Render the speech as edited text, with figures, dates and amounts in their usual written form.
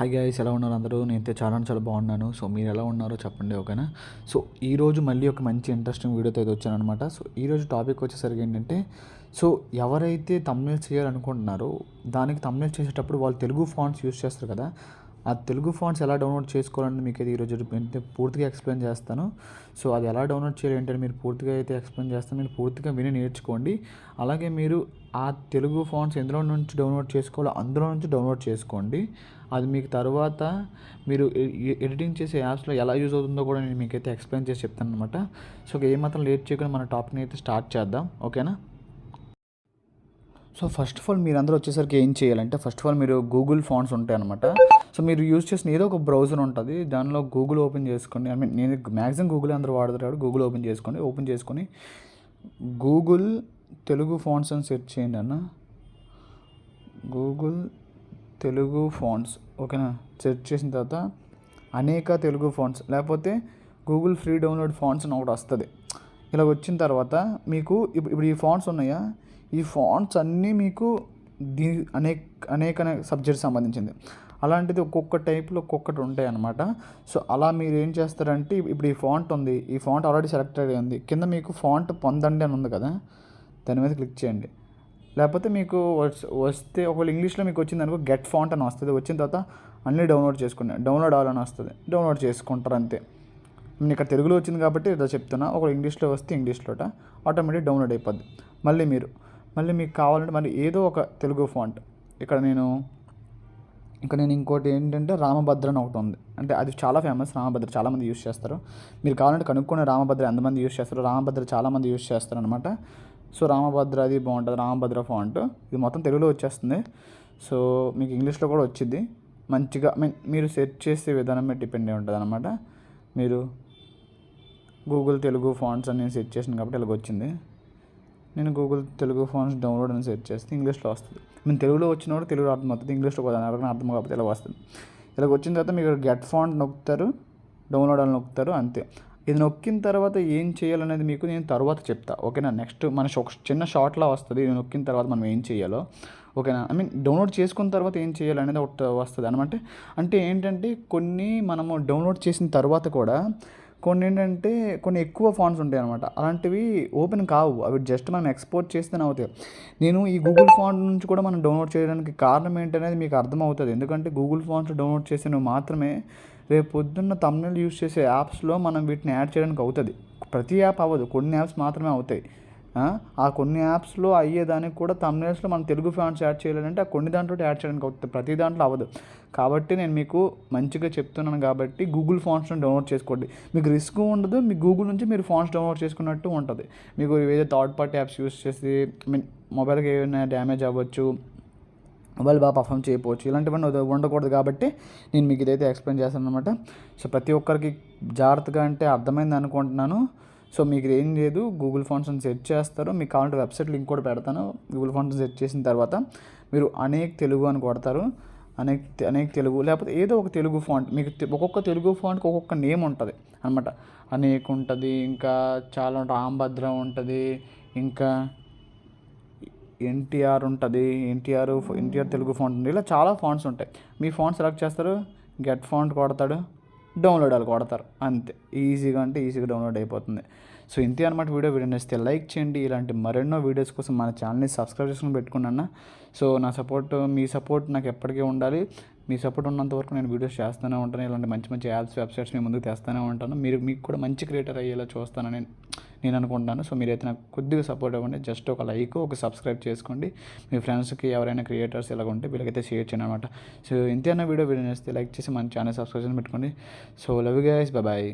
Hi guys, ఎలా ఉన్నారు అందరూ? నేనైతే చాలా బాగున్నాను. సో మీరు ఎలా ఉన్నారో చెప్పండి, ఓకేనా? సో ఈరోజు మళ్ళీ ఒక మంచి ఇంట్రెస్టింగ్ వీడియోతో అయితే వచ్చానమాట. సో ఈరోజు టాపిక్ వచ్చేసరికి ఏంటంటే, సో ఎవరైతే థంబ్నెయిల్స్ చేయాలనుకుంటున్నారో దానికి థంబ్నెయిల్స్ చేసేటప్పుడు వాళ్ళు తెలుగు ఫాంట్స్ యూస్ చేస్తారు కదా, ఆ తెలుగు ఫాంట్స్ ఎలా డౌన్లోడ్ చేసుకోవాలని మీకు అయితే ఈరోజు పూర్తిగా ఎక్స్ప్లెయిన్ చేస్తాను. సో అది ఎలా డౌన్లోడ్ చేయాలి ఏంటంటే మీరు పూర్తిగా అయితే ఎక్స్ప్లెయిన్ చేస్తాను. మీరు పూర్తిగా విని నేర్చుకోండి. అలాగే మీరు ఆ తెలుగు ఫాంట్స్ ఎందులో నుంచి డౌన్లోడ్ చేసుకోవాలో అందులో నుంచి డౌన్లోడ్ చేసుకోండి. అది మీకు తర్వాత మీరు ఎడిటింగ్ చేసే యాప్స్లో ఎలా యూజ్ అవుతుందో కూడా నేను మీకైతే ఎక్స్ప్లెయిన్ చేసి చెప్తాను అనమాట. సో ఏమాత్రం లేట్ చేయకుండా మన టాపిక్ని అయితే స్టార్ట్ చేద్దాం, ఓకేనా? సో ఫస్ట్ ఆఫ్ ఆల్ మీరందరూ వచ్చేసరికి ఏం చేయాలంటే, ఫస్ట్ ఆఫ్ ఆల్ మీరు గూగుల్ ఫాంట్స్ ఉంటాయన్నమాట. సో మీరు యూజ్ చేసిన ఏదో ఒక బ్రౌజర్ ఉంటుంది, దానిలో గూగుల్ ఓపెన్ చేసుకోండి. ఐ మీన్ నేను మ్యాక్సిమం గూగుల్ అందరూ వాడతారు, గూగుల్ ఓపెన్ చేసుకొని గూగుల్ తెలుగు ఫాంట్స్ అని సెర్చ్ చేయండి అన్న. గూగుల్ తెలుగు ఫాంట్స్, ఓకేనా? సెర్చ్ చేసిన తర్వాత అనేక తెలుగు ఫాంట్స్ లేకపోతే గూగుల్ ఫ్రీ డౌన్లోడ్ ఫాంట్స్ అని ఒకటి వస్తుంది. ఇలా వచ్చిన తర్వాత మీకు ఇప్పుడు ఈ ఫాంట్స్ ఉన్నాయా, ఈ ఫాంట్స్ అన్నీ మీకు అనేక సబ్జెక్ట్స్ సంబంధించింది. అలాంటిది ఒక్కొక్క టైప్లో ఒక్కొక్కటి ఉంటాయి అన్నమాట. సో అలా మీరు ఏం చేస్తారంటే, ఇప్పుడు ఈ ఫాంట్ ఉంది, ఈ ఫాంట్ ఆల్రెడీ సెలెక్టెడ్ ఉంది, కింద మీకు ఫాంట్ పొందండి అని ఉంది కదా, దాని మీద క్లిక్ చేయండి. లేకపోతే మీకు వస్తే ఒకవేళ ఇంగ్లీష్లో మీకు వచ్చింది అనుకో, గెట్ ఫాంట్ అని వస్తుంది. వచ్చిన తర్వాత అన్నీ డౌన్లోడ్ చేసుకోండి, డౌన్లోడ్ అవ్వాలని వస్తుంది, డౌన్లోడ్ చేసుకుంటారు అంతే. నేను ఇక్కడ తెలుగులో వచ్చింది కాబట్టి ఇలా చెప్తున్నా. ఒకవేళ ఇంగ్లీష్లో వస్తే ఇంగ్లీష్లోట ఆటోమేటిక్ డౌన్లోడ్ అయిపోద్ది. మళ్ళీ మీకు కావాలంటే మళ్ళీ ఏదో ఒక తెలుగు ఫాంట్, ఇక్కడ నేను ఇంకోటి ఏంటంటే రామభద్ర అని ఒకటి ఉంది, అంటే అది చాలా ఫేమస్. రామభద్ర చాలామంది యూస్ చేస్తారు. మీరు కావాలంటే కనుక్కునే రామభద్ర ఎంతమంది యూస్ చేస్తారు. రామభద్ర చాలామంది యూస్ చేస్తారు అనమాట. సో రామభద్ర అది బాగుంటుంది, రామభద్ర ఫాంట్. ఇది మొత్తం తెలుగులో వచ్చేస్తుంది. సో మీకు ఇంగ్లీష్లో కూడా వచ్చింది మంచిగా. మీరు సెర్చ్ చేసే విధానం మీద డిపెండ్ అయి ఉంటుంది అనమాట. మీరు గూగుల్ తెలుగు ఫాంట్స్ అని నేను సెర్చ్ చేసాను కాబట్టి ఇలాగ వచ్చింది. నేను గూగుల్ తెలుగు ఫాంట్స్ డౌన్లోడ్ అని సెర్చ్ చేస్తే ఇంగ్లీష్లో వస్తుంది. నేను తెలుగులో వచ్చిన కూడా తెలుగులో అర్థం అవుతుంది, ఇంగ్లీష్లో కూడా ఎవరికైనా అర్థం కాకపోతే ఇలా వస్తుంది. ఇలాగ వచ్చిన తర్వాత మీరు గెట్ ఫాంట్ నొక్కుతారు, డౌన్లోడ్ అని నొక్కుతారు, అంతే. ఇది నొక్కిన తర్వాత ఏం చేయాలనేది మీకు నేను తర్వాత చెప్తా, ఓకేనా? నెక్స్ట్ మన ఒక చిన్న షార్ట్లా వస్తుంది, ఇది నొక్కిన తర్వాత మనం ఏం చేయాలో, ఓకేనా? ఐ మీన్ డౌన్లోడ్ చేసుకున్న తర్వాత ఏం చేయాలనేది ఒకటి వస్తుంది అనమాట. అంటే ఏంటంటే కొన్ని మనము డౌన్లోడ్ చేసిన తర్వాత కూడా కొన్ని ఎక్కువ ఫాంట్స్ ఉంటాయి అనమాట. అలాంటివి ఓపెన్ కావు, అవి జస్ట్ మనం ఎక్స్పోర్ట్ చేస్తేనే అవుతాయి. నేను ఈ గూగుల్ ఫాంట్ నుంచి కూడా మనం డౌన్లోడ్ చేయడానికి కారణం ఏంటనేది మీకు అర్థమవుతుంది. ఎందుకంటే గూగుల్ ఫాంట్స్ డౌన్లోడ్ చేసినవి మాత్రమే రేపు పొద్దున్న థంబ్నెయిల్ యూస్ చేసే యాప్స్లో మనం వీటిని యాడ్ చేయడానికి అవుతుంది. ప్రతి యాప్ అవ్వదు, కొన్ని యాప్స్ మాత్రమే అవుతాయి. ఆ కొన్ని యాప్స్లో అయ్యేదానికి కూడా థంబ్నెయిల్స్లో మనం తెలుగు ఫాంట్స్ యాడ్ చేయాలంటే ఆ కొన్ని దాంట్లో యాడ్ చేయడానికి అవుతుంది, ప్రతి దాంట్లో అవ్వదు. కాబట్టి నేను మీకు మంచిగా చెప్తున్నాను కాబట్టి గూగుల్ ఫాంట్స్ని డౌన్లోడ్ చేసుకోండి. మీకు రిస్క్ ఉండదు, మీ గూగుల్ నుంచి మీరు ఫాంట్స్ డౌన్లోడ్ చేసుకున్నట్టు ఉంటుంది. మీకు ఏదైతే థర్డ్ పార్టీ యాప్స్ యూస్ చేసి మొబైల్కి ఏమైనా డ్యామేజ్ అవ్వచ్చు, మొబైల్ బాగా పర్ఫామ్ చేయకపోవచ్చు, ఇలాంటివన్నీ ఉండకూడదు. కాబట్టి నేను మీకు ఇదైతే ఎక్స్ప్లెయిన్ చేస్తాను అనమాట. సో ప్రతి ఒక్కరికి జాగ్రత్తగా అంటే అర్థమైంది అనుకుంటున్నాను. సో మీకు ఏం లేదు, గూగుల్ ఫాంట్స్ని సెర్చ్ చేస్తారు. మీకు కావాలంటే వెబ్సైట్ లింక్ కూడా పెడతాను. గూగుల్ ఫాంట్స్ని సెర్చ్ చేసిన తర్వాత మీరు అనేక తెలుగు అని కొడతారు, అనేక తెలుగు లేకపోతే ఏదో ఒక తెలుగు ఫాంట్. మీకు ఒక్కొక్క తెలుగు ఫాంట్కి ఒక్కొక్క నేమ్ ఉంటుంది అనమాట. అనేక ఉంటుంది, ఇంకా చాలా రామభద్ర ఉంటుంది, ఇంకా ఎన్టీఆర్ ఉంటుంది, ఎన్టీఆర్ తెలుగు ఫాంట్ ఉంది. ఇలా చాలా ఫాంట్స్ ఉంటాయి. మీ ఫాంట్ సెలెక్ట్ చేస్తారు, గెట్ ఫాంట్ కొడతాడు, డౌన్లోడ్ వాళ్ళు కొడతారు, అంతే. ఈజీగా డౌన్లోడ్ అయిపోతుంది. సో ఇంతే అనమాట. వీడియో నచ్చితే లైక్ చేయండి. ఇలాంటి మరెన్నో వీడియోస్ కోసం మన ఛానల్ని సబ్స్క్రైబ్ చేసుకుని పెట్టుకున్నాను. సో మీ సపోర్ట్ నాకు ఎప్పటికీ ఉండాలి. మీ సపోర్ట్ ఉన్నంత వరకు నేను వీడియోస్ చేస్తూనే ఉంటాను. ఇలాంటి మంచి యాప్స్, వెబ్సైట్స్ మీ ముందుకు తెస్తూనే ఉంటాను. మీకు కూడా మంచి క్రియేటర్ అయ్యేలా చూస్తానని నేను అనుకుంటాను. సో మీరైతే నాకు కొద్దిగా సపోర్ట్ ఇవ్వండి. జస్ట్ ఒక లైక్, ఒక సబ్స్క్రైబ్ చేసుకోండి. మీ ఫ్రెండ్స్కి ఎవరైనా క్రియేటర్స్ ఇలాగ ఉంటే వీళ్ళకైతే షేర్ చేయండి అనమాట. సో ఇంతేనా వీడియో నచ్చితే లైక్ చేసి మన ఛానల్ సబ్స్క్రైబ్ పెట్టుకోండి. So love you guys, bye.